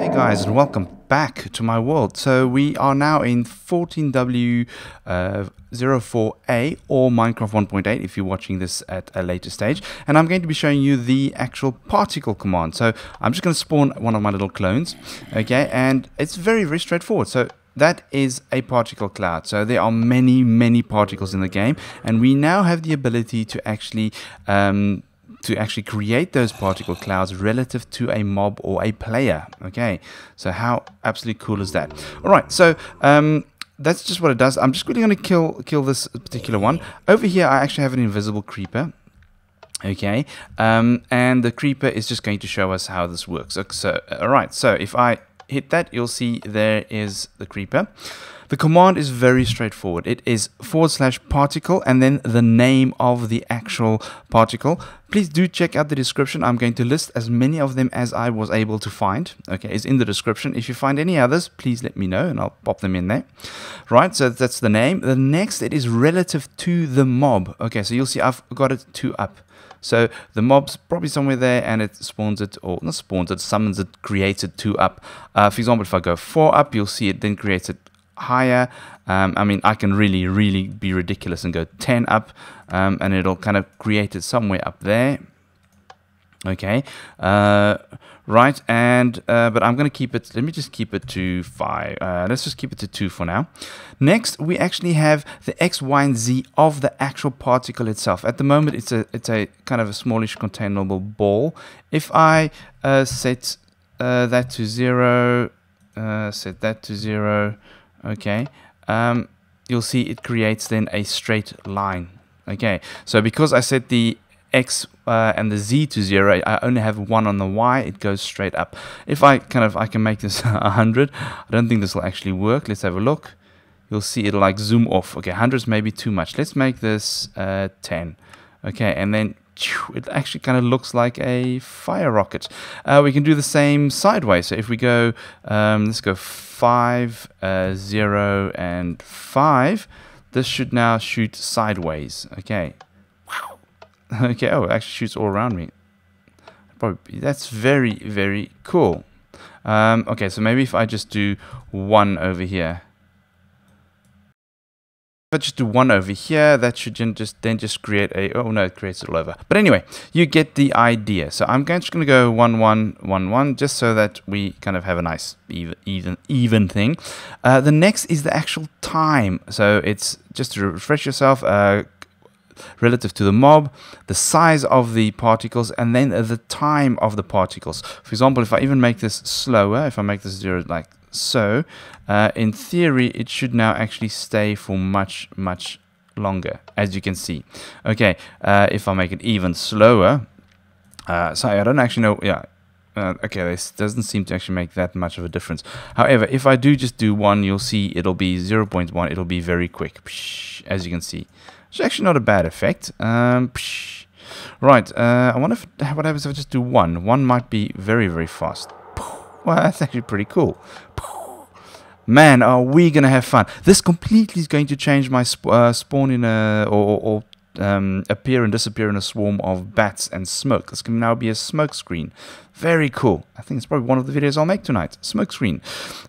Hey guys, and welcome back to my world. So we are now in 14W04A or Minecraft 1.8 if you're watching this at a later stage, and I'm going to be showing you the actual particle command. So I'm just going to spawn one of my little clones, okay, and it's very straightforward. So that is a particle cloud. So there are many particles in the game, and we now have the ability to actually create those particle clouds relative to a mob or a player. Okay, so how absolutely cool is that? All right, so that's just what it does. I'm just really going to kill this particular one. Over here, I actually have an invisible creeper. Okay, and the creeper is just going to show us how this works. So all right, so if I hit that, you'll see there is the creeper. The command is very straightforward. It is /particle and then the name of the actual particle. Please do check out the description. I'm going to list as many of them as I was able to find. Okay, it's in the description. If you find any others, please let me know and I'll pop them in there. Right, so that's the name. The next, it is relative to the mob. Okay, so you'll see I've got it 2 up. So the mob's probably somewhere there, and it spawns it, or not spawns it, summons it, creates it 2 up. For example, if I go 4 up, you'll see it then creates it higher. I mean, I can really be ridiculous and go 10 up, and it'll kind of create it somewhere up there. Okay, right, and but I'm going to keep it, let me just keep it to 5. Let's just keep it to 2 for now. Next, we actually have the X, Y, and Z of the actual particle itself. At the moment, it's a kind of a smallish containable ball. If I set that to 0, set that to 0, okay, you'll see it creates then a straight line. Okay, so because I set the X and the Z to 0, I only have 1 on the Y, it goes straight up. If I can make this 100, I don't think this will actually work. Let's have a look. You'll see it'll like zoom off. Okay, 100 is maybe too much. Let's make this 10. Okay, and then it actually kind of looks like a fire rocket. We can do the same sideways. So if we go, let's go 5, 0, and 5. This should now shoot sideways. Okay. Wow. Okay. Oh, it actually shoots all around me. Probably that's very cool. Okay, so maybe if I just do 1 over here. If I just do 1 over here, that should just create a, oh no, it creates it all over. But anyway, you get the idea. So I'm just going to go 1 1 1 1 just so that we kind of have a nice even thing. The next is the actual time. So it's just to refresh yourself, relative to the mob, the size of the particles, and then the time of the particles. For example, if I even make this slower, if I make this 0 like so, in theory it should now actually stay for much longer, as you can see. Okay, if I make it even slower, sorry, I don't actually know, yeah, okay, this doesn't seem to actually make that much of a difference. However, if I do just do 1, you'll see it'll be 0.1, it'll be very quick, as you can see. It's actually not a bad effect. Right, I wonder what happens if I just do 1. 1 might be very fast. Well, that's actually pretty cool. Man, are we gonna have fun? This completely is going to change my spawn in a or appear and disappear in a swarm of bats and smoke. This can now be a smoke screen. Very cool. I think it's probably one of the videos I'll make tonight. Smoke screen.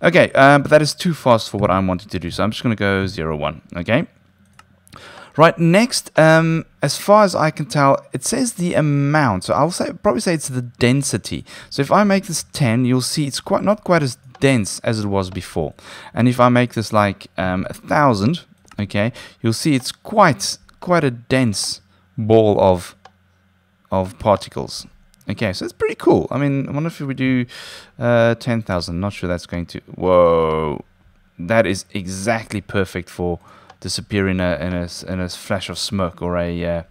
Okay, but that is too fast for what I'm wanting to do, so I'm just gonna go 0 1. Okay. Right, next, as far as I can tell, it says the amount. So I'll probably say it's the density. So if I make this 10, you'll see it's not quite as dense as it was before. And if I make this like 1,000, okay, you'll see it's quite a dense ball of particles. Okay, so it's pretty cool. I mean, I wonder if we do 10,000. Not sure that's going to. Whoa, that is exactly perfect for disappear in a flash of smoke or a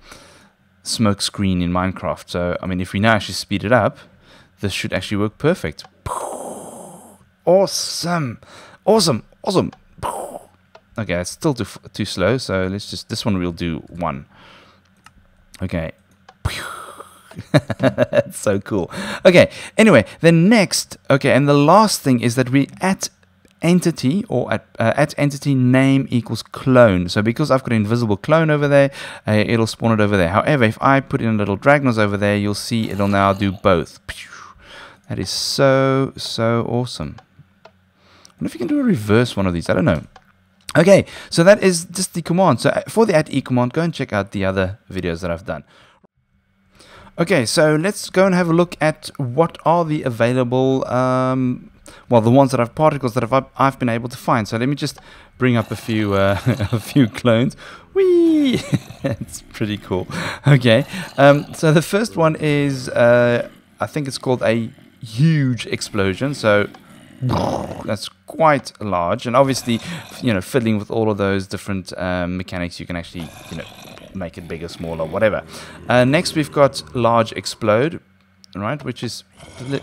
smoke screen in Minecraft. So I mean, if we now actually speed it up, this should actually work perfect. Awesome. Okay, it's still too slow, so let's just, this one we'll do 1. Okay. That's so cool. Okay, anyway, then next, okay, and the last thing is that we at entity or at entity name equals clone. So because I've got an invisible clone over there, it'll spawn it over there. However, if I put in a little Dragnoz over there, you'll see it'll now do both. That is so, so awesome. I wonder if you can do a reverse one of these. I don't know. Okay, so that is just the command. So for the @e command, go and check out the other videos that I've done. Okay, so let's go and have a look at what are the available, well, the ones that have particles that I've been able to find. So let me just bring up a few a few clones. Whee! It's pretty cool. Okay, so the first one is, I think it's called a huge explosion. So that's quite large, and obviously, you know, fiddling with all of those different mechanics, you can actually, you know, make it bigger, smaller, whatever. Next, we've got large explode, right, which is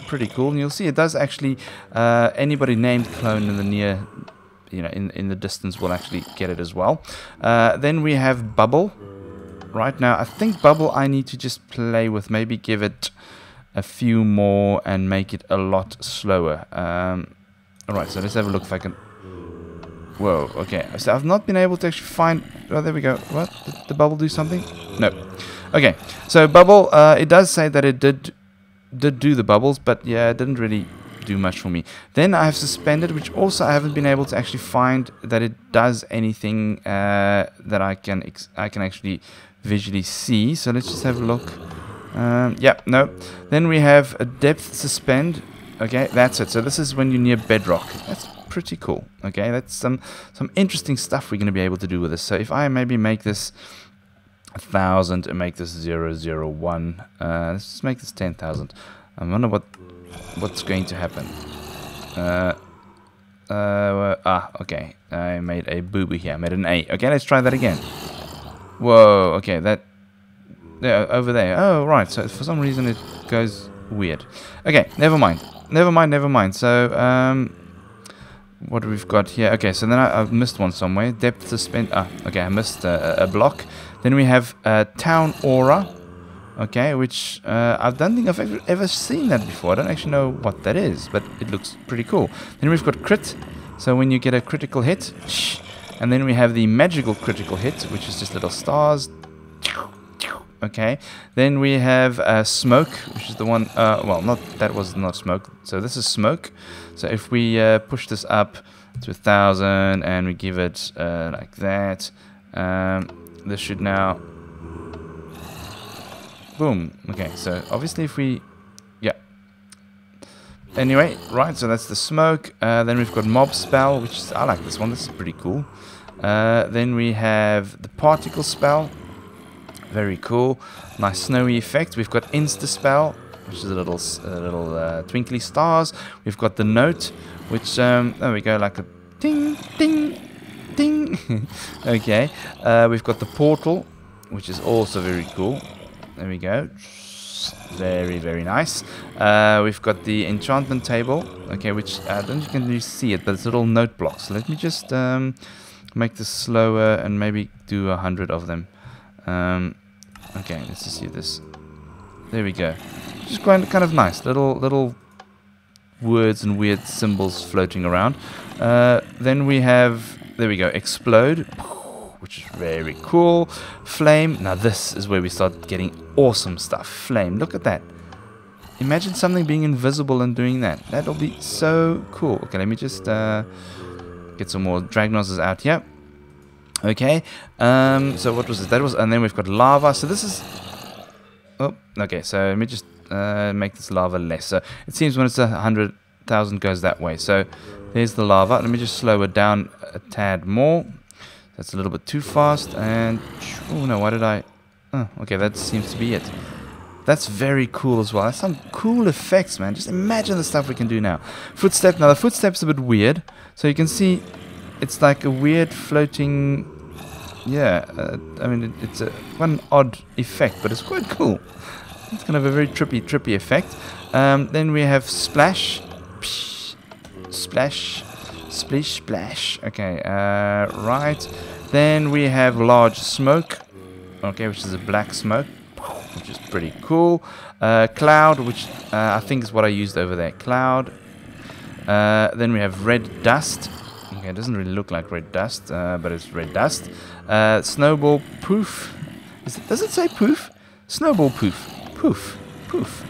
pretty cool. And you'll see it does actually, anybody named clone in the near, you know, in the distance will actually get it as well. Then we have bubble. Right now, I think bubble I need to just play with, maybe give it a few more and make it a lot slower. Alright, so let's have a look if I can... Whoa, okay. So I've not been able to actually find... Oh, there we go. What? Did the bubble do something? No. Okay, so bubble, it does say that it did do the bubbles, but yeah, it didn't really do much for me. Then I have suspended, which also I haven't been able to actually find that it does anything that I can actually visually see. So let's just have a look. Yeah, no. Then we have a depth suspend. Okay, that's it. So this is when you're near bedrock. That's pretty cool. Okay, that's some interesting stuff we're going to be able to do with this. So if I maybe make this 1,000 and make this 001, let's just make this 10,000. I wonder what's going to happen. Okay, I made a boo-boo here. I made an A. Okay, let's try that again. Whoa, okay, that... There, over there. Oh, right, so for some reason it goes weird. Okay, never mind. Never mind. So, what do we've got here? Okay, so then I've missed one somewhere. Depth suspend. Okay, I missed a block. Then we have townaura. Okay, which I don't think I've ever seen that before. I don't actually know what that is, but it looks pretty cool. Then we've got crit. So when you get a critical hit, and then we have the magical critical hit, which is just little stars. Okay, then we have smoke, which is the one, well, that was not smoke, so this is smoke. So if we push this up to 1,000 and we give it like that, this should now, boom. Okay, so obviously if we, yeah. Anyway, right, so that's the smoke. Then we've got mobSpell, which is, I like this one, this is pretty cool. Then we have the particle spell. Very cool. Nice snowy effect. We've got instantSpell, which is a little twinkly stars. We've got the note, which, there we go, like a ding, ding, ding. Okay. We've got the portal, which is also very cool. There we go. Very, very nice. We've got the enchantment table, okay, which I don't think you can really see it, but it's little note blocks. So let me just make this slower and maybe do 100 of them. Okay, let's just see this. There we go. Just kind of nice. Little words and weird symbols floating around. Then we have, there we go, explode, which is very cool. Flame. Now this is where we start getting awesome stuff. Flame. Look at that. Imagine something being invisible and doing that. That'll be so cool. Okay, let me just get some more Dragnozes out here. Okay, so what was it? That was, and then we've got lava. So this is, oh, okay, so let me just make this lava less. So it seems when it's 100,000 goes that way. So there's the lava. Let me just slow it down a tad more. That's a little bit too fast. And, oh no, why did I, oh, okay, that seems to be it. That's very cool as well. That's some cool effects, man. Just imagine the stuff we can do now. Footstep. Now the footstep's a bit weird. So you can see it's like a weird floating, yeah, I mean, it's one odd effect, but it's quite cool. It's kind of a very trippy effect. Then we have splash, psh, splash, splish, splash. Okay, right. Then we have large smoke, okay, which is a black smoke, which is pretty cool. Cloud, which I think is what I used over there. Cloud. Then we have red dust. Okay, it doesn't really look like red dust, but it's red dust. Snowball poof. Does it say poof? Snowball poof. Poof. Poof.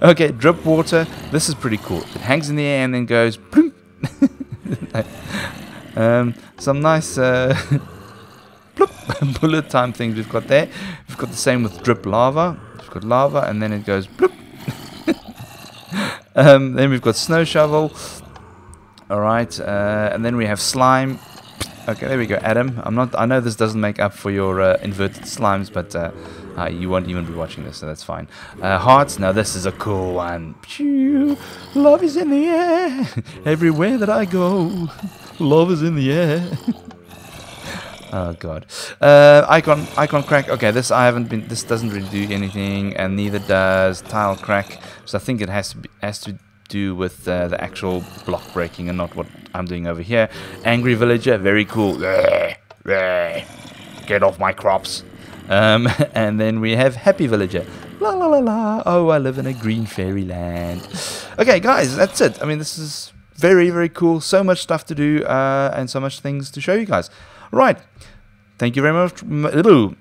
Okay, drip water. This is pretty cool. It hangs in the air and then goes bloom. Some nice bloop, bullet time things we've got there. We've got the same with drip lava. We've got lava and then it goes bloop. Then we've got snow shovel. Alright, and then we have slime. Okay, there we go, Adam. I know this doesn't make up for your inverted slimes, but you won't even be watching this, so that's fine. Hearts, now this is a cool one. Phew, love is in the air. Everywhere that I go, love is in the air. Oh god. Icon crack. Okay, this doesn't really do anything, and neither does tile crack. So I think it has to do with the actual block breaking and not what I'm doing over here. Angry villager, very cool. Get off my crops. And then we have happy villager. La la la la. Oh, I live in a green fairyland. Okay, guys, that's it. I mean, this is very, very cool. So much stuff to do and so much things to show you guys. Right. Thank you very much.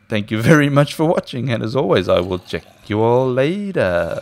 Thank you very much for watching. And as always, I will check you all later.